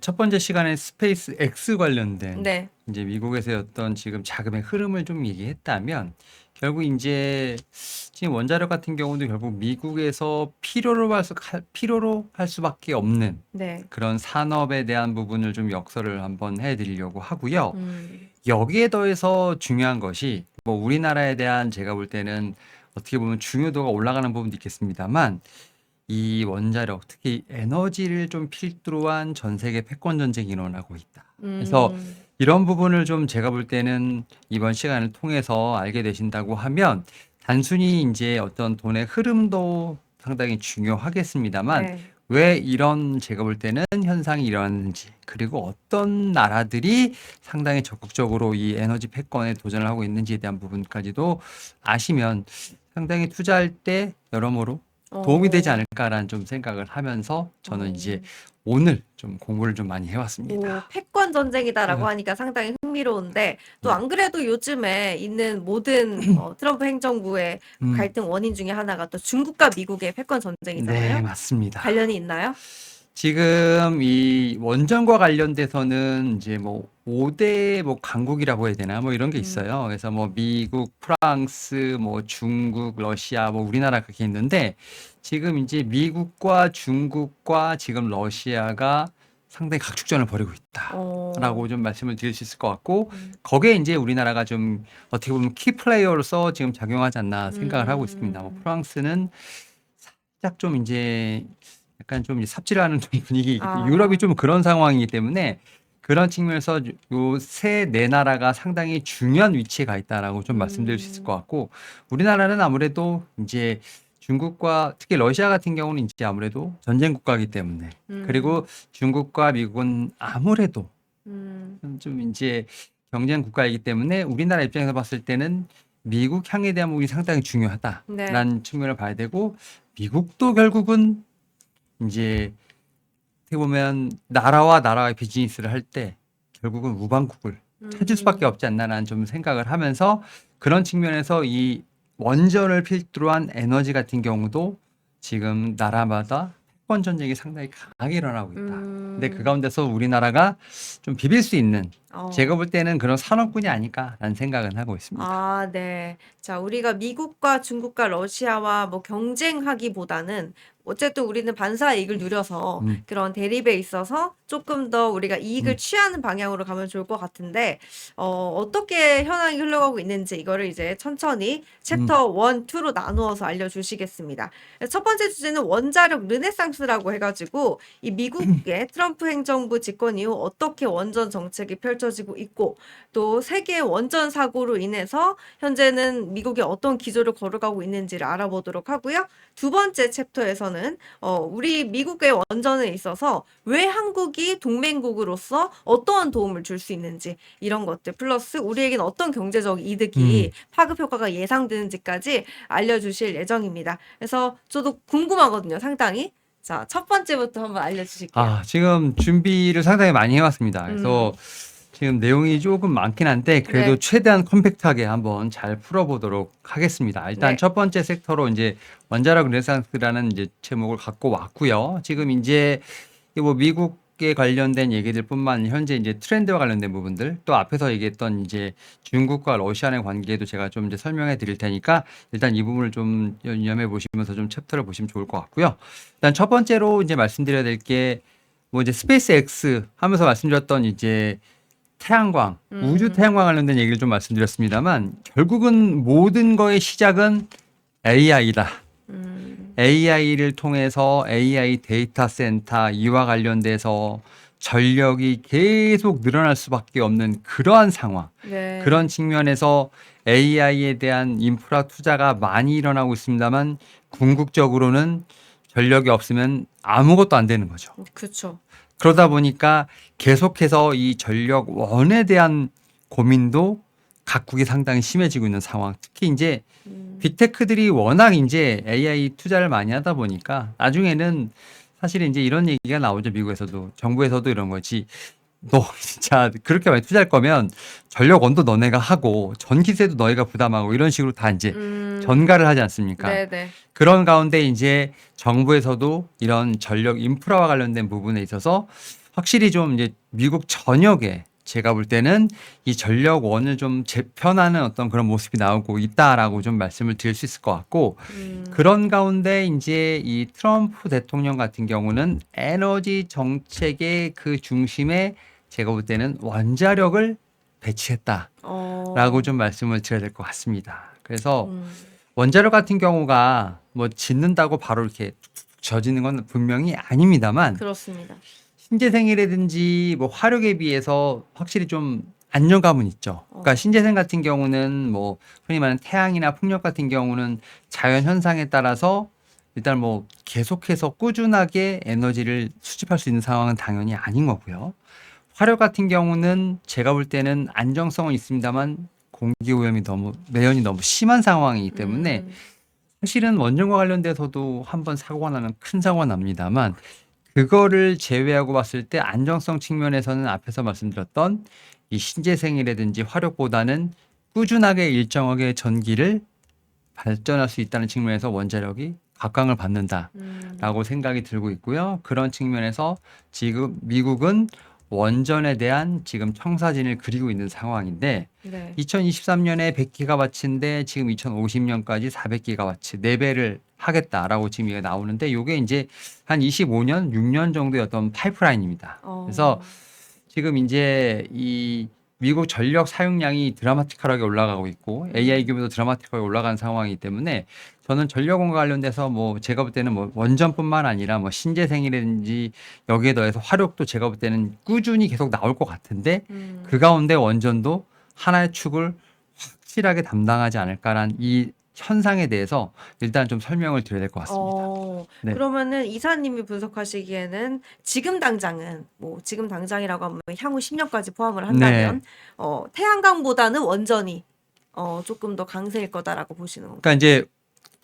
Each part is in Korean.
첫 번째 시간에 스페이스 X 관련된 네. 이제 미국에서의 어떤 지금 자금의 흐름을 좀 얘기했다면 결국 인제 지금 원자력 같은 경우도 결국 미국에서 필요로 할 수밖에 없는 네. 그런 산업에 대한 부분을 좀 역설을 한번 해 드리려고 하고요. 음. 여기에 더해서 중요한 것이 뭐 우리나라에 대한 제가 볼 때는 어떻게 보면 중요도가 올라가는 부분도 있겠습니다만 이 원자력 특히 에너지를 좀 필두로 한 전 세계 패권 전쟁이 일어나고 있다. 그래서 음. 이런 부분을 좀 제가 볼 때는 이번 시간을 통해서 알게 되신다고 하면 단순히 인제 어떤 돈의 흐름도 상당히 중요하겠습니다만 네. 왜 이런 제가 볼 때는 현상이 일어났는지 그리고 어떤 나라들이 상당히 적극적으로 이 에너지 패권에 도전을 하고 있는지에 대한 부분까지도 아시면 상당히 투자할 때 여러모로 도움이 되지 어. 않을까라는 좀 생각을 하면서 저는 이제 어. 오늘 좀 공부를 좀 많이 해 오, 왔습니다. 패권 전쟁이다라고 어 하니까 상당히 흥미로운데 또 네. 안 그래도 요즘에 있는 모든 트럼프 행정부의 음. 갈등 원인 중에 하나가 또 중국과 미국의 패권 전쟁이잖아요. 네 맞습니다. 관련이 있나요? 지금 이 원전과 관련돼서는 이제 뭐 5대 뭐 강국이라고 해야 되나 뭐 이런 게 음. 있어요. 그래서 뭐 미국, 프랑스, 뭐 중국, 러시아 뭐 우리나라 그렇게 있는데 지금 인제 미국과 중국과 지금 러시아가 상당히 각축전을 벌이고 어. 있다라고 좀 말씀을 드릴 수 있을 것 같고 음. 거기에 인제 우리나라가 좀 어떻게 보면 키 플레이어로서 지금 작용하지 않나 생각을 하고 있습니다. 뭐 음. 프랑스는 살짝 좀 인제 약간 좀 삽질하는 좀 분위기이기 때문에 유럽이 아. 좀 그런 상황이기 때문에 그런 측면에서 요 세 네 나라가 상당히 중요한 위치에 가 있다라고 좀 말씀드릴 수 있을 것 음. 같고 우리나라는 아무래도 인제 중국과 특히 러시아 같은 경우는 인제 아무래도 전쟁 국가이기 때문에 음. 그리고 중국과 미국은 아무래도 음. 좀 인제 경쟁 국가이기 때문에 우리나라 입장에서 봤을 때는 '미국 향에 대한 부분이 상당히 네. 중요하다.'라는 측면을 봐야 되고 미국도 결국은 인제 어떻게 보면 '나라와 나라의 비즈니스를 할 때 결국은 우방국을 찾을 수밖에 음. 없지 않나.'라는 좀 생각을 하면서 그런 측면에서 이 원전을 필두로 한 에너지 같은 경우도 지금 나라마다 패권 전쟁이 상당히 강하게 일어나고 있다. 근데 그 음. 가운데서 우리나라가 좀 비빌 수 있는 제가 어. 볼 때는 '그런 산업군이 아닐까.'라는 생각은 하고 있습니다. 아, 네. 자, 우리가 미국과 중국과 러시아와 뭐 경쟁하기보다는 어쨌든 우리는 반사 이익을 누려서 음. 그런 대립에 있어서 조금 더 우리가 이익을 음. 취하는 방향으로 가면 좋을 것 같은데 어떻게 현황이 흘러가고 있는지 이거를 이제 천천히 음. 챕터 1, 2로 나누어서 알려주시겠습니다. 첫 번째 주제는 원자력 르네상스라고 해가지고 이 미국의 트럼프 행정부 집권 이후 어떻게 원전 정책이 펼쳐지고 있고 또 세계 원전 사고로 인해서 현재는 미국이 어떤 기조를 걸어가고 있는지를 알아보도록 하고요. 두 번째 챕터에서는 우리 미국의 원전에 있어서 왜 한국이 동맹국으로서 어떠한 도움을 줄 수 있는지 이런 것들 플러스 우리에게는 어떤 경제적 이득이 음. 파급 효과가 예상되는지까지 알려주실 예정입니다. 그래서 저도 궁금하거든요, 상당히. 자, 첫 번째부터 한번 알려주실게요. 지금 준비를 상당히 많이 해 왔습니다. 그래서 음. 지금 내용이 조금 많긴 한데 그래도 네. 최대한 컴팩트하게 한번 잘 풀어 보도록 하겠습니다. 일단 네. 첫 번째 섹터로 인제 원자력 르네상스라는 인제 제목을 갖고 왔고요. 지금 인제 이 뭐 미국에 관련된 얘기들뿐만 아니라 현재 인제 트렌드와 관련된 부분들 또 앞에서 얘기했던 인제 중국과 러시아의 관계도 제가 좀 이제 설명해 드릴 테니까 일단 이 부분을 좀 염해 보시면서 좀 챕터를 보시면 좋을 것 같고요. 일단 첫 번째로 인제 말씀드려야 될 게 뭐 이제 스페이스 X 하면서 말씀드렸던 이제 태양광, 우주 음. 태양광 관련된 얘기를 좀 말씀드렸습니다만 결국은 모든 거의 시작은 AI다. 음. AI를 통해서 AI 데이터 센터 이와 관련돼서 전력이 계속 늘어날 수밖에 없는 그러한 상황. 그런 네. 측면에서 AI에 대한 인프라 투자가 많이 일어나고 있습니다만 궁극적으로는 전력이 없으면 아무것도 안 되는 거죠. 그쵸. 그러다 보니까 계속해서 이 전력원에 대한 고민도 각국이 상당히 심해지고 있는 상황. 특히 인제 음. 빅테크들이 워낙 인제 AI 투자를 많이 하다 보니까 나중에는 사실은 인제 이런 얘기가 나오죠. 미국에서도. 정부에서도 이런 거지. "너 진짜 그렇게 많이 투자할 거면 전력원도 너네가 하고 전기세도 너희가 부담하고." 이런 식으로 다 인제 음. 전가를 하지 않습니까? 네네. 그런 가운데 인제 정부에서도 이런 전력 인프라와 관련된 부분에 있어서 확실히 좀 이제 미국 전역에 제가 볼 때는 이 전력원을 좀 재편하는 어떤 그런 모습이 나오고 있다라고 좀 말씀을 드릴 수 있을 것 같고 그런 가운데 이제 이 트럼프 대통령 같은 경우는 에너지 정책의 그 중심에 제가 볼 때는 원자력을 배치했다라고 어, 좀 말씀을 드려야 될 것 같습니다. 그래서 음, 원자력 같은 경우가 뭐 짓는다고 바로 이렇게 툭툭 져지는 건 분명히 아닙니다만 그렇습니다. 신재생이라든지 뭐 화력에 비해서 확실히 좀 안정감은 있죠. 그러니까 어, 신재생 같은 경우는 뭐 흔히 말하는 태양이나 풍력 같은 경우는 자연 현상에 따라서 일단 뭐 계속해서 꾸준하게 에너지를 수집할 수 있는 상황은 당연히 아닌 거고요. 화력 같은 경우는 제가 볼 때는 안정성은 있습니다만 공기 오염이 너무 매연이 너무 심한 상황이기 때문에 음, 사실은 원전과 관련돼서도 한번 사고가 나면 큰 사고가 납니다만 그거를 제외하고 봤을 때 안정성 측면에서는 앞에서 말씀드렸던 이 신재생이라든지 화력보다는 꾸준하게 일정하게 전기를 발전할 수 있다는 측면에서 원자력이 각광을 받는다라고 생각이 들고 있고요. 그런 측면에서 지금 미국은 원전에 대한 지금 청사진을 그리고 있는 상황인데 네. 2023년에 100기가와트인데 지금 2050년까지 400기가와트 4배를 하겠다라고 지금 얘기가 나오는데 이게 이제 한 25년, 6년 정도의 어떤 파이프라인입니다. 그래서 어, 지금 이제 이 미국 전력 사용량이 드라마틱하게 올라가고 있고 AI 음, 규모도 드라마틱하게 올라간 상황이기 때문에 저는 전력원과 관련돼서 뭐 제가 볼 때는 뭐 원전뿐만 아니라 뭐 신재생이라든지 여기에 더해서 화력도 제가 볼 때는 꾸준히 계속 나올 것 같은데 그 음. 가운데 원전도 하나의 축을 확실하게 담당하지 않을까라는 이 현상에 대해서 일단 좀 설명을 드려야 될 것 같습니다. 네. 그러면은 이사님이 분석하시기에는 지금 당장은, 뭐, 지금 당장이라고 하면 향후 10년까지 포함을 네. 한다면, 태양광보다는 원전이, 조금 더 강세일 거다라고 보시는 그러니까 건가요? 이제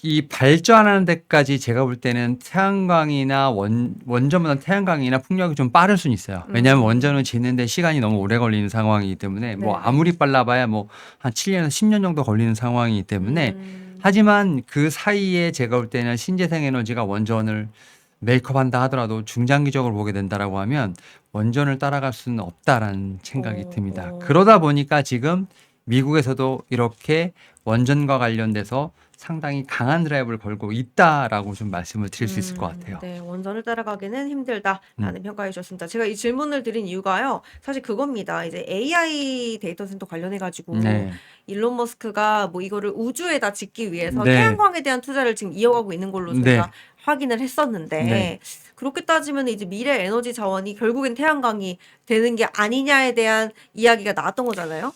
이 발전하는 데까지 제가 볼 때는 태양광이나 원전보다 태양광이나 풍력이 좀 빠를 수는 있어요. 왜냐하면 원전은 음, 짓는데 시간이 너무 오래 걸리는 상황이기 때문에 뭐 네네. 아무리 빨라봐야 뭐 한 7년에서 10년 정도 걸리는 상황이기 때문에 음, 하지만 그 사이에 제가 볼 때는 신재생 에너지가 원전을 메이크업한다 하더라도 중장기적으로 보게 된다라고 하면 원전을 따라갈 수는 없다라는 생각이 어, 듭니다. 어, 그러다 보니까 지금 미국에서도 이렇게 원전과 관련돼서 상당히 강한 드라이브를 걸고 있다라고 좀 말씀을 드릴 수 있을 것 같아요. 네, 원전을 따라가기는 음. 힘들다라는 평가해 주셨습니다. 제가 이 질문을 드린 이유가요, 사실 그겁니다. 이제 AI 데이터 센터 관련해가지고 네. 일론 머스크가 뭐 이거를 우주에다 짓기 위해서 네. 태양광에 대한 투자를 지금 이어가고 있는 걸로 저희가 네. 확인을 네. 했었는데, 그렇게 따지면 이제 미래 에너지 자원이 결국엔 태양광이 되는 게 아니냐에 대한 이야기가 나왔던 거잖아요.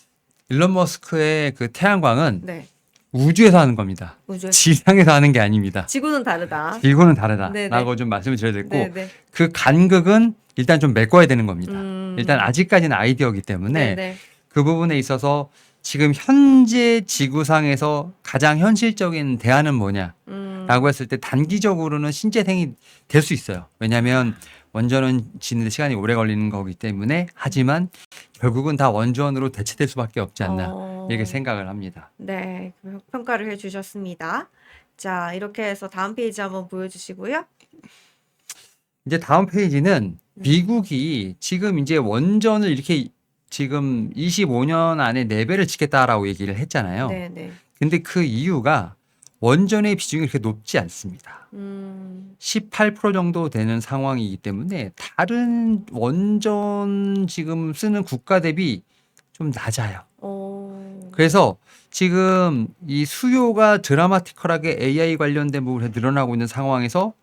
일론 머스크의 그 태양광은 네, 우주에서 하는 겁니다. 우주에서. 지상에서 하는 게 아닙니다. 지구는 다르다. 지구는 네네. 다르다라고 좀 말씀을 드려야 되고 네네. 그 간극은 일단 좀 메꿔야 되는 겁니다. 일단 음, 아직까지는 아이디어이기 때문에 네네. 그 부분에 있어서 지금 현재 지구상에서 가장 현실적인 대안은 뭐냐라고 음. 했을 때 단기적으로는 신재생이 될 수 있어요. 왜냐하면 원전은 짓는데 시간이 오래 걸리는 거기 때문에 하지만 결국은 다 원전으로 대체될 수밖에 없지 않나 이렇게 어, 생각을 합니다. 네, 평가를 해주셨습니다. 자, 이렇게 해서 다음 페이지 한번 보여주시고요. 이제 다음 페이지는 네, 미국이 지금 이제 원전을 이렇게 지금 25년 안에 4배를 짓겠다라고 얘기를 했잖아요. 네, 네. 근데 그 이유가 원전의 비중이 그렇게 높지 않습니다. 음, 18% 정도 되는 상황이기 때문에 다른 원전 지금 쓰는 국가 대비 좀 낮아요. 어, 그래서 지금 이 수요가 드라마티컬하게 AI 관련된 부분에 늘어나고 있는 상황에서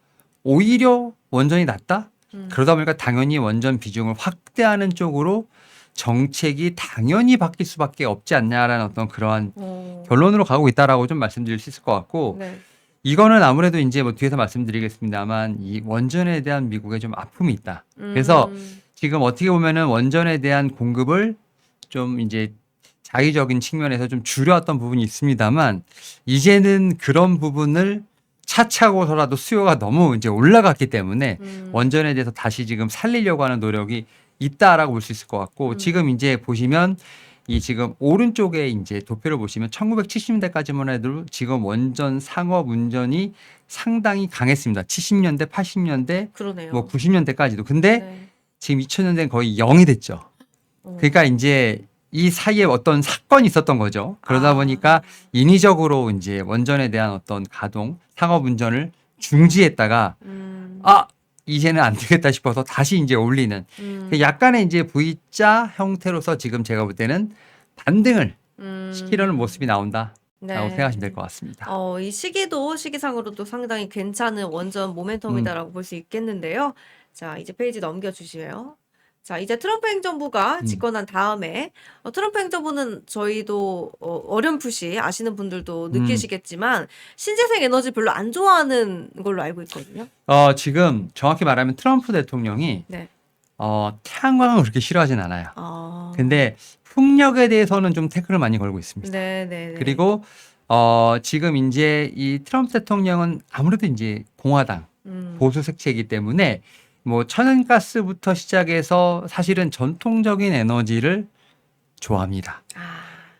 오히려 원전이 낫다? 음, 그러다 보니까 당연히 원전 비중을 확대하는 쪽으로 정책이 당연히 바뀔 수밖에 없지 않냐라는 어떤 그러한 어, 결론으로 가고 있다라고 좀 말씀드릴 수 있을 것 같고 네, 이거는 아무래도 이제 뭐 뒤에서 말씀드리겠습니다만 이 원전에 대한 미국의 좀 아픔이 있다. 그래서 지금 어떻게 보면은 원전에 대한 공급을 좀 이제 자의적인 측면에서 좀 줄여왔던 부분이 있습니다만 이제는 그런 부분을 차치하고서라도 수요가 너무 이제 올라갔기 때문에 음, 원전에 대해서 다시 지금 살리려고 하는 노력이 있다라고 볼 수 있을 것 같고 음, 지금 이제 보시면 이 지금 오른쪽에 이제 도표를 보시면 1970년대까지만 해도 지금 원전 상업 운전이 상당히 강했습니다. 70년대, 80년대, 뭐 그러네요. 90년대까지도. 근데 네, 지금 2000년대는 거의 0이 됐죠. 그러니까 이제 이 사이에 어떤 사건이 있었던 거죠. 그러다 보니까 인위적으로 이제 원전에 대한 어떤 가동, 상업 운전을 중지했다가 아, 이제는 안 되겠다 싶어서 다시 이제 올리는 약간의 이제 V자 형태로서 지금 제가 볼 때는 반등을 시키려는 모습이 나온다라고 네. 생각하시면 될 것 같습니다. 이 시기도 시기상으로도 상당히 괜찮은 원전 모멘텀이다라고 볼 수 있겠는데요. 자, 이제 페이지 넘겨주시고요. 자, 이제 트럼프 행정부가 집권한 다음에 트럼프 행정부는 저희도 어렴풋이 아시는 분들도 느끼시겠지만 신재생 에너지 별로 안 좋아하는 걸로 알고 있거든요. 지금 정확히 말하면 트럼프 대통령이 네. 태양광을 그렇게 싫어하진 않아요. 근데 풍력에 대해서는 좀 태클을 많이 걸고 있습니다. 네. 그리고 지금 이제 이 트럼프 대통령은 아무래도 이제 공화당 보수 색채이기 때문에 뭐 천연가스부터 시작해서 사실은 전통적인 에너지를 좋아합니다.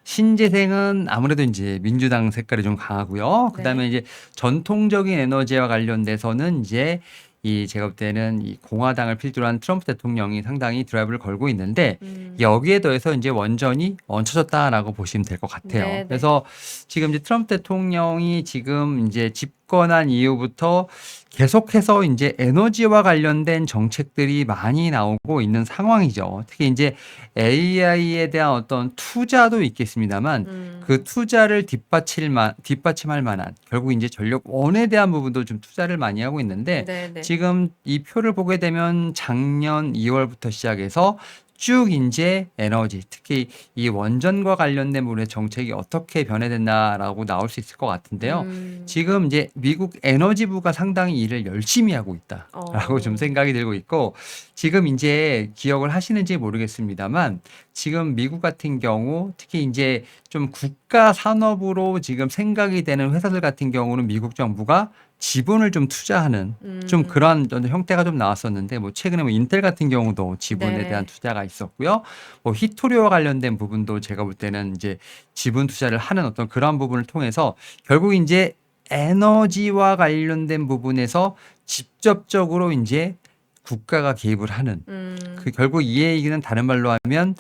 신재생은 아무래도 이제 민주당 색깔이 좀 강하고요. 그다음에 이제 전통적인 에너지와 관련돼서는 이제 이 제가 볼 때는 이 공화당을 필두로 한 트럼프 대통령이 상당히 드라이브를 걸고 있는데 여기에 더해서 이제 원전이 얹혀졌다라고 보시면 될 것 같아요. 네네. 그래서 지금 이제 트럼프 대통령이 지금 이제 집권한 이후부터 계속해서 이제 에너지와 관련된 정책들이 많이 나오고 있는 상황이죠. 특히 이제 AI에 대한 어떤 투자도 있겠습니다만 그 투자를 뒷받침할 만한 결국 이제 전력원에 대한 부분도 좀 투자를 많이 하고 있는데 네네. 지금 이 표를 보게 되면 작년 2월부터 시작해서 쭉 이제 에너지, 특히 이 원전과 관련된 부분의 정책이 어떻게 변해됐나라고 나올 수 있을 것 같은데요. 지금 이제 미국 에너지부가 상당히 일을 열심히 하고 있다라고 좀 생각이 들고 있고, 지금 이제 기억을 하시는지 모르겠습니다만, 지금 미국 같은 경우 특히 이제 좀 국가 산업으로 지금 생각이 되는 회사들 같은 경우는 미국 정부가 지분을 좀 투자하는 좀 그런 형태가 좀 나왔었는데 뭐 최근에 뭐 인텔 같은 경우도 지분에 네. 대한 투자가 있었고요. 뭐 히토리와 관련된 부분도 제가 볼 때는 이제 지분 투자를 하는 어떤 그런 부분을 통해서 결국 이제 에너지와 관련된 부분에서 직접적으로 이제 국가가 개입을 하는 그 결국 이 얘기는 다른 말로 하면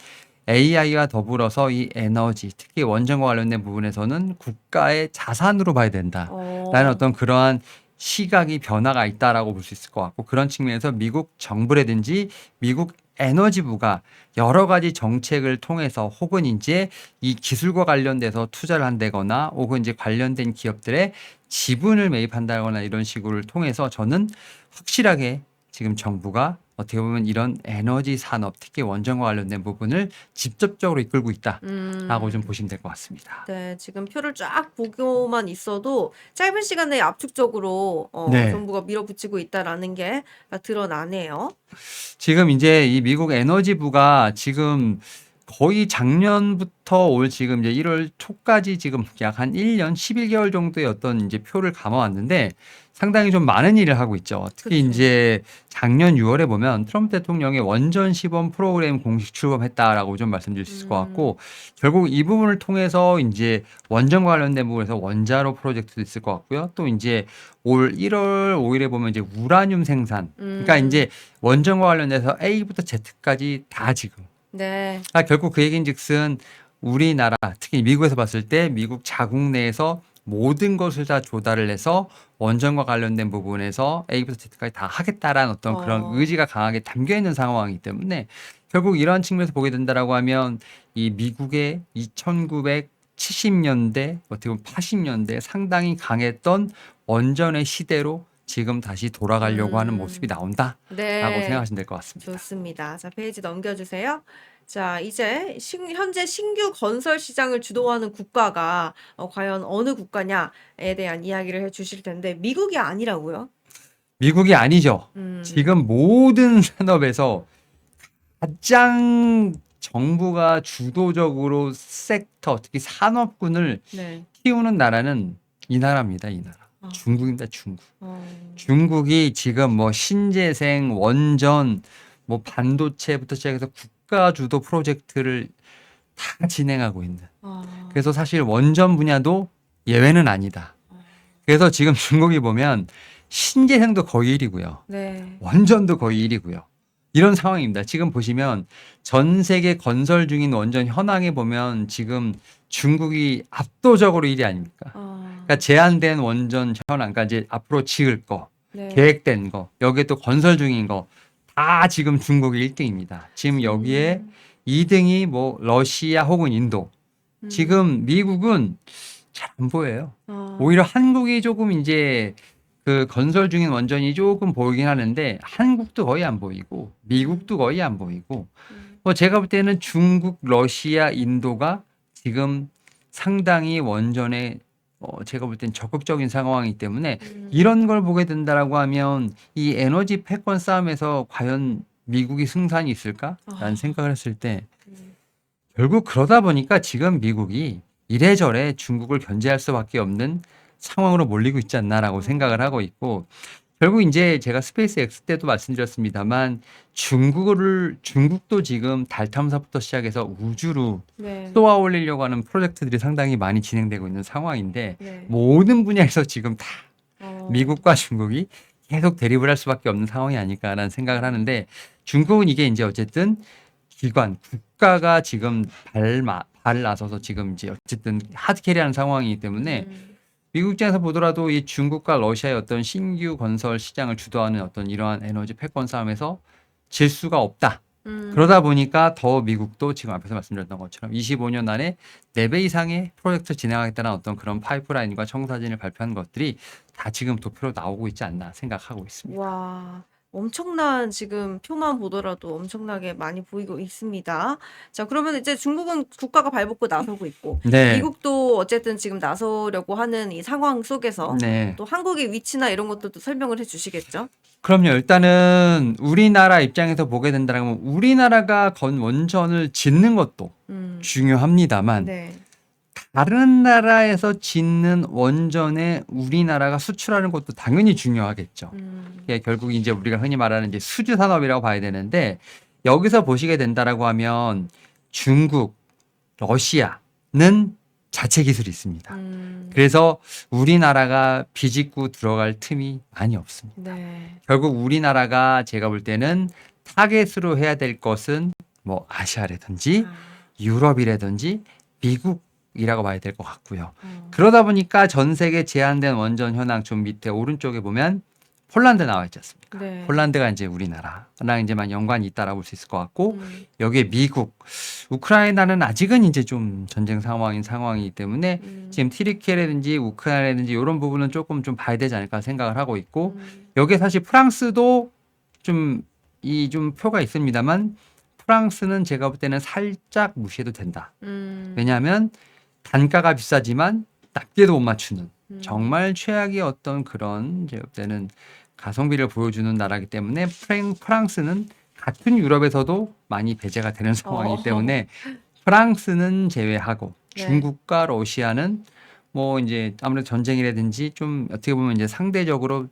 AI와 더불어서 이 에너지, 특히 원전과 관련된 부분에서는 국가의 자산으로 봐야 된다라는 어떤 그러한 시각이 변화가 있다라고 볼 수 있을 것 같고, 그런 측면에서 미국 정부라든지 미국 에너지부가 여러 가지 정책을 통해서 혹은 이제 이 기술과 관련돼서 투자를 한다거나 혹은 이제 관련된 기업들의 지분을 매입한다거나 이런 식으로 통해서 저는 확실하게 지금 정부가 어떻게 보면 이런 에너지 산업, 특히 원전과 관련된 부분을 직접적으로 이끌고 있다라고 좀 보시면 될 것 같습니다. 네, 지금 표를 쫙 보고만 있어도 짧은 시간 내에 압축적으로 네. 정부가 밀어붙이고 있다라는 게 드러나네요. 지금 이제 이 미국 에너지부가 지금 거의 작년부터 올 지금 이제 1월 초까지 지금 약 한 1년 11개월 정도의 어떤 이제 표를 감아왔는데 상당히 좀 많은 일을 하고 있죠. 특히 그쵸. 이제 작년 6월에 보면 트럼프 대통령의 원전 시범 프로그램 공식 출범했다라고 좀 말씀드릴 수 있을 것 같고, 결국 이 부분을 통해서 이제 원전과 관련된 부분에서 원자로 프로젝트도 있을 것 같고요. 또 이제 올 1월 5일에 보면 이제 우라늄 생산. 그러니까 이제 원전과 관련돼서 A부터 Z까지 다 지금. 네. 결국 그 얘기인즉슨 우리나라, 특히 미국에서 봤을 때 미국 자국 내에서 모든 것을 다 조달을 해서 원전과 관련된 부분에서 A부터 Z까지 다 하겠다라는 어떤 그런 의지가 강하게 담겨 있는 상황이기 때문에 결국 이러한 측면에서 보게 된다라고 하면 이 미국의 1970년대, 어떻게 보면 80년대 상당히 강했던 원전의 시대로 지금 다시 돌아가려고 하는 모습이 나온다라고 네. 생각하시면 될 것 같습니다. 좋습니다. 자, 페이지 넘겨주세요. 자, 이제 현재 신규 건설 시장을 주도하는 국가가 과연 어느 국가냐에 대한 이야기를 해주실 텐데 미국이 아니라고요? 미국이 아니죠. 지금 모든 산업에서 가장 정부가 주도적으로 섹터, 특히 산업군을 네. 키우는 나라는 이 나라입니다. 이 나라. 중국입니다. 중국. 어, 중국이 지금 뭐 신재생, 원전, 뭐 반도체부터 시작해서 국가 주도 프로젝트를 다 진행하고 있는. 그래서 사실 원전 분야도 예외는 아니다. 그래서 지금 중국이 보면 신재생도 거의 1위고요. 네. 원전도 거의 1위고요. 이런 상황입니다. 지금 보시면 전 세계 건설 중인 원전 현황에 보면 지금 중국이 압도적으로 1위 아닙니까? 그러니까 제한된 원전 현황, 그러니까 이제 앞으로 지을 거, 네. 계획된 거, 여기에 또 건설 중인 거 다 지금 중국이 1등입니다. 지금 여기에 2등이 뭐 러시아 혹은 인도. 지금 미국은 잘 안 보여요. 오히려 한국이 조금 이제 그 건설 중인 원전이 조금 보이긴 하는데 한국도 거의 안 보이고 미국도 거의 안 보이고 뭐 제가 볼 때는 중국, 러시아, 인도가 지금 상당히 원전에 제가 볼 땐 적극적인 상황이기 때문에 이런 걸 보게 된다라고 하면 이 에너지 패권 싸움에서 과연 미국이 승산이 있을까라는 생각을 했을 때 결국 그러다 보니까 지금 미국이 이래저래 중국을 견제할 수밖에 없는 상황으로 몰리고 있지 않나라고 생각을 하고 있고 결국 이제 제가 스페이스 X 때도 말씀드렸습니다만 중국도 지금 달 탐사부터 시작해서 우주로 네. 쏘아 올리려고 하는 프로젝트들이 상당히 많이 진행되고 있는 상황인데 네. 모든 분야에서 지금 다 어. 미국과 중국이 계속 대립을 할 수밖에 없는 상황이 아닐까라는 생각을 하는데 중국은 이게 이제 어쨌든 국가가 지금 발을 나서서 지금 이제 어쨌든 하드캐리하는 상황이기 때문에 미국 입장에서 보더라도 이 중국과 러시아의 어떤 신규 건설 시장을 주도하는 어떤 이러한 에너지 패권 싸움에서 질 수가 없다. 그러다 보니까 더 미국도 지금 앞에서 말씀드렸던 것처럼 25년 안에 4배 이상의 프로젝트를 진행하겠다는 어떤 그런 파이프라인과 청사진을 발표한 것들이 다 지금 도표로 나오고 있지 않나 생각하고 있습니다. 와, 엄청난 지금 표만 보더라도 엄청나게 많이 보이고 있습니다. 자, 그러면 이제 중국은 국가가 발벗고 나서고 있고, 네. 미국도 어쨌든 지금 나서려고 하는 이 상황 속에서 네. 또 한국의 위치나 이런 것들도 설명을 해주시겠죠? 그럼요. 일단은 우리나라 입장에서 보게 된다면 우리나라가 원전을 짓는 것도 중요합니다만 네. 다른 나라에서 짓는 원전에 우리나라가 수출하는 것도 당연히 중요하겠죠. 이게 결국 이제 우리가 흔히 말하는 이제 수주 산업이라고 봐야 되는데 여기서 보시게 된다라고 하면 중국, 러시아는 자체 기술이 있습니다. 그래서 우리나라가 비집고 들어갈 틈이 많이 없습니다. 네. 결국 우리나라가 제가 볼 때는 타겟으로 해야 될 것은 뭐 아시아라든지 유럽이라든지 미국이라고 봐야 될 것 같고요. 그러다 보니까 전 세계 제한된 원전 현황 좀 밑에 오른쪽에 보면 폴란드 나와 있지 않습니까? 네. 폴란드가 이제 우리나라랑 이제만 연관이 있다라고 볼 수 있을 것 같고 여기에 미국, 우크라이나는 아직은 이제 좀 전쟁 상황이기 때문에 지금 튀르키예라든지 우크라이나라든지 이런 부분은 조금 좀 봐야 되지 않을까 생각을 하고 있고 여기에 사실 프랑스도 좀 표가 있습니다만 프랑스는 제가 볼 때는 살짝 무시해도 된다. 왜냐하면 단가가 비싸지만 납기도 못 맞추는 정말 최악의 어떤 그런 제가 볼 때는 가성비를 보여주는 나라이기 때문에 프랑스는 같은 유럽에서도 많이 배제가 되는 상황이기 때문에 프랑스는 제외하고 네. 중국과 러시아는 뭐 이제 아무래도 전쟁이라든지 좀 어떻게 보면 이제 상대적으로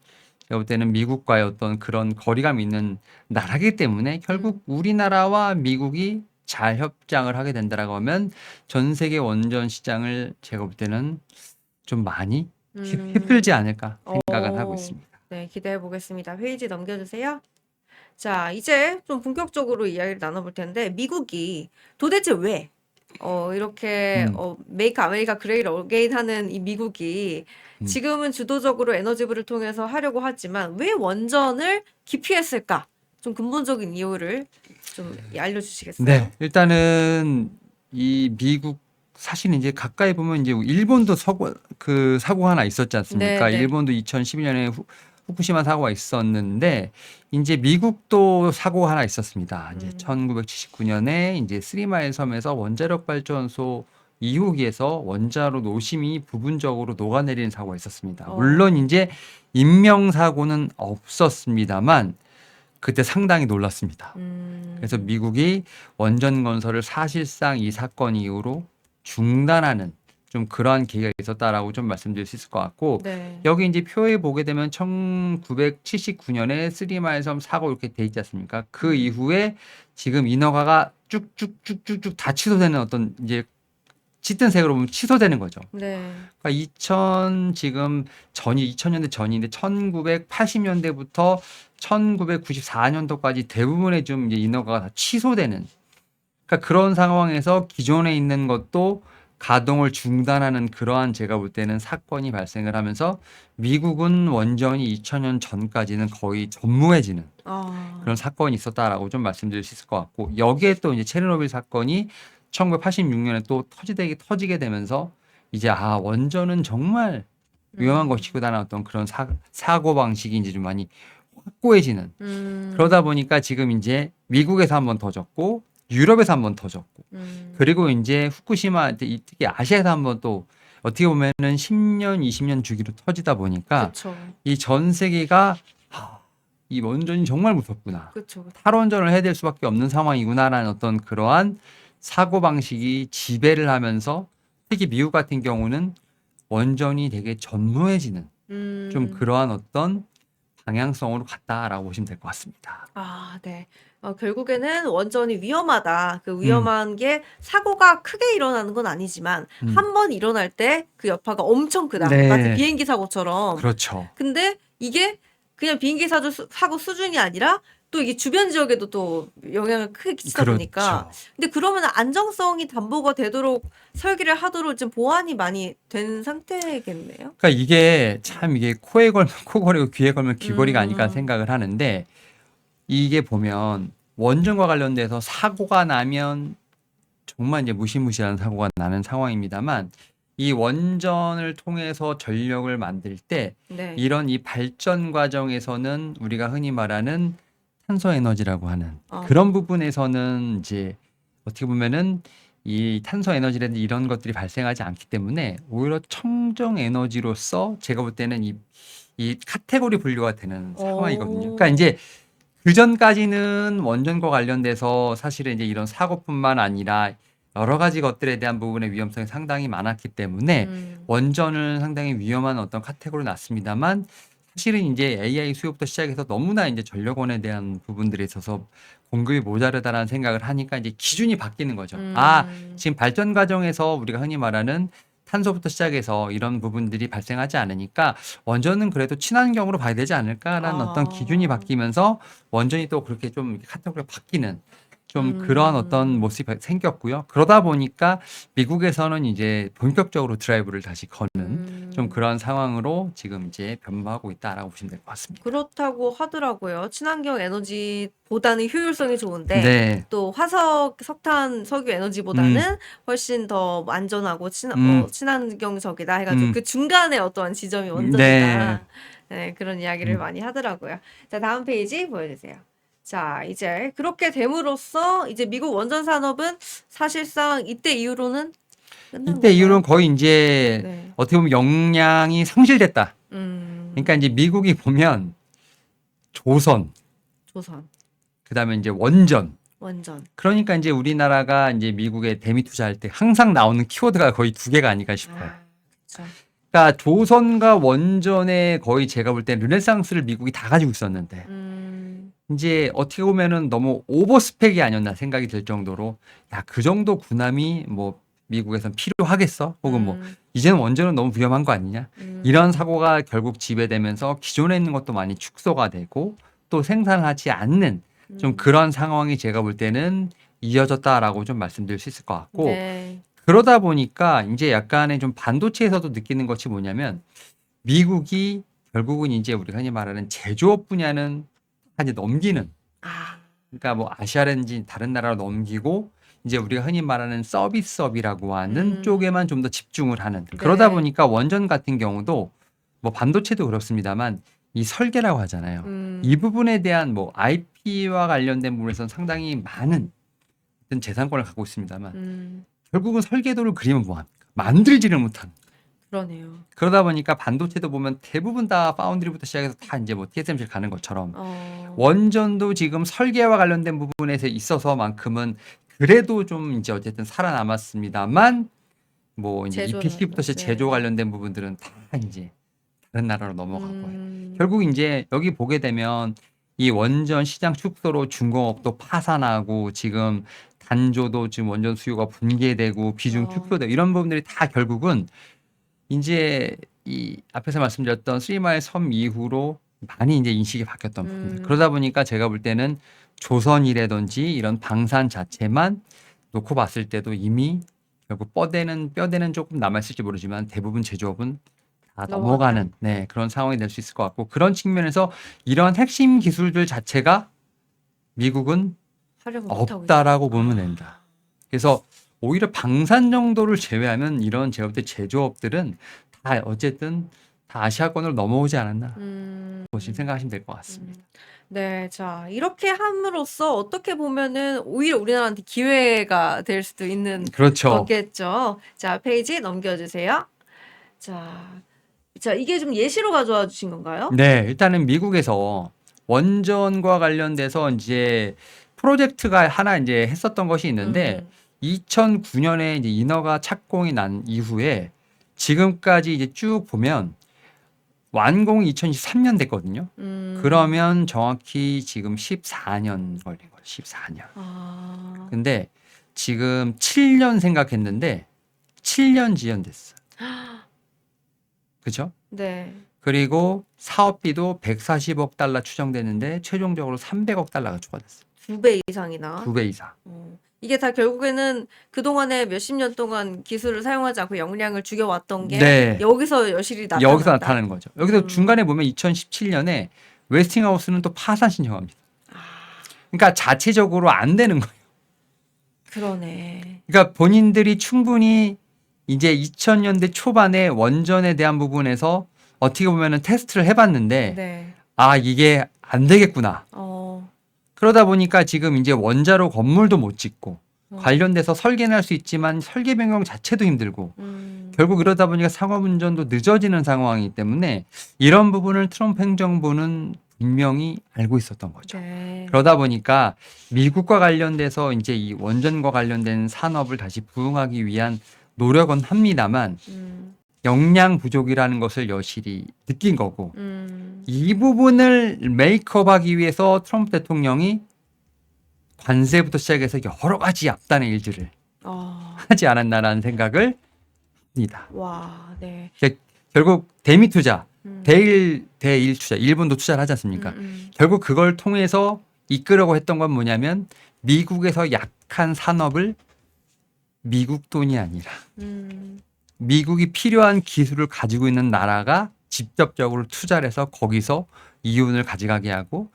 제가 볼 때는 미국과의 어떤 그런 거리감 있는 나라이기 때문에 결국 우리나라와 미국이 잘 협장을 하게 된다라고 하면 전 세계 원전 시장을 제가 볼 때는 좀 많이 휩쓸지 않을까 생각은 하고 있습니다. 네, 기대해 보겠습니다. 페이지 넘겨주세요. 자, 이제 좀 본격적으로 이야기를 나눠볼 텐데, 미국이 도대체 왜, 이렇게, 메이크 아메리카 그레이트 어게인 하는 이 미국이 지금은 주도적으로 에너지부를 통해서 하려고 하지만 왜 원전을 기피했을까? 좀 근본적인 이유를 좀 알려주시겠어요? 네, 일단은 이 미국 사실 이제 가까이 보면 이제 일본도 사고가 하나 있었지 않습니까? 네, 네. 일본도 2012년에 후쿠시마 사고가 있었는데 이제 미국도 사고가 하나 있었습니다. 이제 1979년에 이제 쓰리마일 섬에서 원자력 발전소 2호기에서 원자로 노심이 부분적으로 녹아내리는 사고가 있었습니다. 물론 이제 인명 사고는 없었습니다만 그때 상당히 놀랐습니다. 그래서 미국이 원전 건설을 사실상 이 사건 이후로 중단하는 좀 그러한 계기가 있었다라고 좀 말씀드릴 수 있을 것 같고 네. 여기 이제 표에 보게 되면 1979년에 쓰리마일 섬 사고 이렇게 돼 있지 않습니까? 그 이후에 지금 인허가가 쭉쭉쭉쭉쭉 다 취소되는 어떤 이제 짙은 색으로 보면 취소되는 거죠. 네. 그러니까 2000년대 전인데 1980년대부터 1994년도까지 대부분의 좀 이제 인허가가 다 취소되는, 그러니까 그런 상황에서 기존에 있는 것도 가동을 중단하는 그러한 제가 볼 때는 사건이 발생을 하면서 미국은 원전이 2000년 전까지는 거의 전무해지는 아. 그런 사건이 있었다라고 좀 말씀드릴 수 있을 것 같고, 여기에 또 이제 체르노빌 사건이 1986년에 또 터지게 되면서 이제 원전은 정말 위험한 음. 것이구나라는 어떤 그런 사고 방식이 이제 좀 많이 확고해지는, 음. 그러다 보니까 지금 이제 미국에서 한 번 터졌고 유럽에서 한 번 터졌고 그리고 이제 후쿠시마, 특히 아시아에서 한 번 또 어떻게 보면은 10년, 20년 주기로 터지다 보니까 그쵸. 이 전 세계가 이 원전이 정말 무섭구나, 그쵸. 탈원전을 해야 될 수밖에 없는 상황이구나라는 어떤 그러한 사고 방식이 지배를 하면서 특히 미국 같은 경우는 원전이 되게 전무해지는 좀 그러한 어떤 방향성으로 갔다라고 보시면 될 것 같습니다. 아, 네. 결국에는 원전이 위험하다. 그 음, 위험한 게 사고가 크게 일어나는 건 아니지만 음. 한 번 일어날 때 그 여파가 엄청 크다. 마치 네, 비행기 사고처럼. 그렇죠. 근데 이게 그냥 비행기 사고 수준이 아니라 또 이게 주변 지역에도 또 영향을 크게 끼치다 보니까. 그렇죠. 근데 그러면 안정성이 담보가 되도록 설계를 하도록 좀 보완이 많이 된 상태겠네요. 그러니까 이게 참 이게 코에 걸면 코걸이고 귀에 걸면 귀걸이가 아닐까 음. 생각을 하는데, 이게 보면 원전과 관련돼서 사고가 나면 정말 이제 무시무시한 사고가 나는 상황입니다만, 이 원전을 통해서 전력을 만들 때 네. 이런 이 발전 과정에서는 우리가 흔히 말하는 탄소 에너지라고 하는 그런 부분에서는 이제 어떻게 보면은 이 탄소 에너지라든지 이런 것들이 발생하지 않기 때문에 오히려 청정 에너지로서 제가 볼 때는 이 카테고리 분류가 되는 상황이거든요. 그러니까 이제 그전까지는 원전과 관련돼서 사실은 이제 이런 사고뿐만 아니라 여러 가지 것들에 대한 부분의 위험성이 상당히 많았기 때문에 원전은 상당히 위험한 어떤 카테고리로 났습니다만, 사실은 이제 AI 수요부터 시작해서 너무나 이제 전력원에 대한 부분들에 있어서 공급이 모자르다라는 생각을 하니까 이제 기준이 바뀌는 거죠. 지금 발전 과정에서 우리가 흔히 말하는 탄소부터 시작해서 이런 부분들이 발생하지 않으니까 원전은 그래도 친환경으로 봐야 되지 않을까라는 어떤 기준이 바뀌면서 원전이 또 그렇게 좀 카테고리가 바뀌는 좀 그러한 어떤 모습이 생겼고요. 그러다 보니까 미국에서는 이제 본격적으로 드라이브를 다시 거는 좀 그런 상황으로 지금 이제 변모하고 있다라고 보시면 될 것 같습니다. 그렇다고 하더라고요. 친환경 에너지보다는 효율성이 좋은데 네. 또 화석, 석탄, 석유 에너지보다는 훨씬 더 안전하고 음. 친환경적이다 해가지고 음. 그 중간에 어떠한 지점이 네. 원전이다. 네, 그런 이야기를 음. 많이 하더라고요. 자, 다음 페이지 보여주세요. 자, 이제 그렇게 됨으로써 이제 미국 원전 산업은 사실상 이때 이후로는 끝난 이때 이후로는 건가요? 거의 이제 네. 어떻게 보면 역량이 상실됐다. 음, 그러니까 이제 미국이 보면 조선, 조선, 그다음에 이제 원전. 원전. 그러니까 이제 우리나라가 이제 미국에 대미 투자할 때 항상 나오는 키워드가 거의 두 개가 아닐까 싶어요. 그쵸. 그러니까 조선과 원전에 거의 제가 볼 때 르네상스를 미국이 다 가지고 있었는데 이제 어떻게 보면은 너무 오버스펙이 아니었나 생각이 들 정도로, 야, 그 정도 군함이 뭐 미국에선 필요하겠어? 혹은 뭐 이제는 원전은 너무 위험한 거 아니냐? 이런 사고가 결국 지배되면서 기존에 있는 것도 많이 축소가 되고 또 생산을 하지 않는 좀 그런 상황이 제가 볼 때는 이어졌다라고 좀 말씀드릴 수 있을 것 같고, 네. 그러다 보니까 이제 약간의 좀 반도체에서도 느끼는 것이 뭐냐면, 미국이 결국은 이제 우리가 흔히 말하는 제조업 분야는 이제 넘기는, 아, 그러니까 뭐 아시아라든지 다른 나라로 넘기고 이제 우리가 흔히 말하는 서비스업이라고 하는 쪽에만 좀 더 집중을 하는, 그러다 네. 보니까 원전 같은 경우도 뭐 반도체도 그렇습니다만 이 설계라고 하잖아요. 이 부분에 대한 뭐 IP와 관련된 부분에서는 상당히 많은 어떤 재산권을 갖고 있습니다만 결국은 설계도를 그리면 뭐합니까? 만들지를 못하는. 그러네요. 그러다 보니까 반도체도 보면 대부분 다 파운드리부터 시작해서 다 이제 뭐 TSMC 가는 것처럼 원전도 지금 설계와 관련된 부분에서 있어서만큼은 그래도 좀 이제 어쨌든 살아남았습니다만, 뭐 이제 제조는 EPC부터 네. 제조 관련된 부분들은 다 이제 다른 나라로 넘어가고요. 음, 결국 이제 여기 보게 되면 이 원전 시장 축소로 중공업도 파산하고 지금 단조도 지금 원전 수요가 붕괴되고 비중 어. 축소되고 이런 부분들이 다 결국은 이제 이 앞에서 말씀드렸던 3마일 섬 이후로 많이 이제 인식이 바뀌었던 부분들. 그러다 보니까 제가 볼 때는 조선이라든지 이런 방산 자체만 놓고 봤을 때도 이미 결국 뼈대는 조금 남아있을지 모르지만 대부분 제조업은 다 넘어가는 그런 상황이 될 수 있을 것 같고, 그런 측면에서 이런 핵심 기술들 자체가 미국은 활용을 못하고 없다라고 보면 된다. 그래서 오히려 방산 정도를 제외하면 이런 제조업들 제조업들은 다 어쨌든 다 아시아권으로 넘어오지 않았나 생각하시면 될 것 같습니다. 네, 자, 이렇게 함으로써 어떻게 보면은 오히려 우리나라한테 기회가 될 수도 있는 그렇죠. 거겠죠. 자, 페이지 넘겨주세요. 자, 이게 좀 예시로 가져와 주신 건가요? 네, 일단은 미국에서 원전과 관련돼서 이제 프로젝트가 하나 이제 했었던 것이 있는데 2009년에 이제 인허가 착공이 난 이후에 지금까지 이제 쭉 보면 완공이 2023년 됐거든요. 그러면 정확히 지금 14년 걸린 거예요. 14년. 아, 근데 지금 7년 생각했는데 7년 지연됐어요. 그렇죠? 네. 그리고 사업비도 140억 달러 추정되는데 최종적으로 300억 달러가 추가됐어요. 2배 이상이나. 2배 이상. 이게 다 결국에는 그동안에 몇십 년 동안 기술을 사용하지 않고 역량을 죽여왔던 게 네. 여기서 여실히 나타난다. 여기서 나타나는 거죠. 여기서 중간에 보면 2017년에 웨스팅하우스는 또 파산 신청합니다. 그러니까 자체적으로 안 되는 거예요. 그러네. 그러니까 본인들이 충분히 이제 2000년대 초반에 원전에 대한 부분에서 어떻게 보면은 테스트를 해봤는데 네. 아 이게 안 되겠구나. 그러다 보니까 지금 이제 원자로 건물도 못 짓고 관련돼서 설계는 할 수 있지만 설계 변경 자체도 힘들고 결국 이러다 보니까 상업 운전도 늦어지는 상황이기 때문에 이런 부분을 트럼프 행정부는 분명히 알고 있었던 거죠. 네. 그러다 보니까 미국과 관련돼서 이제 이 원전과 관련된 산업을 다시 부흥하기 위한 노력은 합니다만 역량 부족이라는 것을 여실히 느낀 거고 이 부분을 메이크업하기 위해서 트럼프 대통령이 관세부터 시작해서 여러 가지 앞단의 일들을 하지 않았나라는 생각을 합니다. 와, 네. 결국 대미 투자, 대일 투자, 일본도 투자를 하지 않습니까? 결국 그걸 통해서 이끌려고 했던 건 뭐냐면 미국에서 약한 산업을 미국 돈이 아니라 미국이 필요한 기술을 가지고 있는 나라가 직접적으로 투자를 해서 거기서 이윤을 가져가게 하고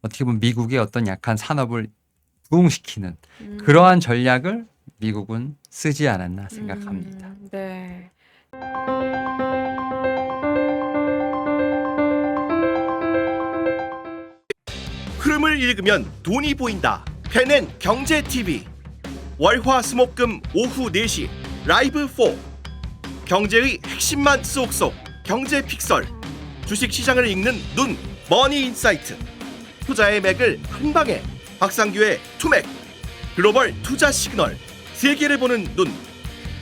어떻게 보면 미국의 어떤 약한 산업을 부흥시키는 그러한 전략을 미국은 쓰지 않았나 생각합니다. 네. 흐름을 읽으면 돈이 보인다. 펜앤 경제TV 월화수목금 오후 4시 라이브 4 경제의 핵심만 쏙쏙 경제픽설 주식시장을 읽는 눈 머니인사이트 투자의 맥을 한방에 박상규의 투맥 글로벌 투자 시그널 세계를 보는 눈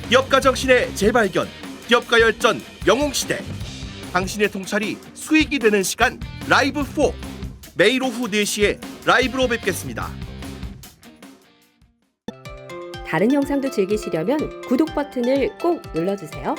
기업가 정신의 재발견 기업가 열전 영웅시대 당신의 통찰이 수익이 되는 시간 라이브 4 매일 오후 4시에 라이브로 뵙겠습니다. 다른 영상도 즐기시려면 구독 버튼을 꼭 눌러주세요.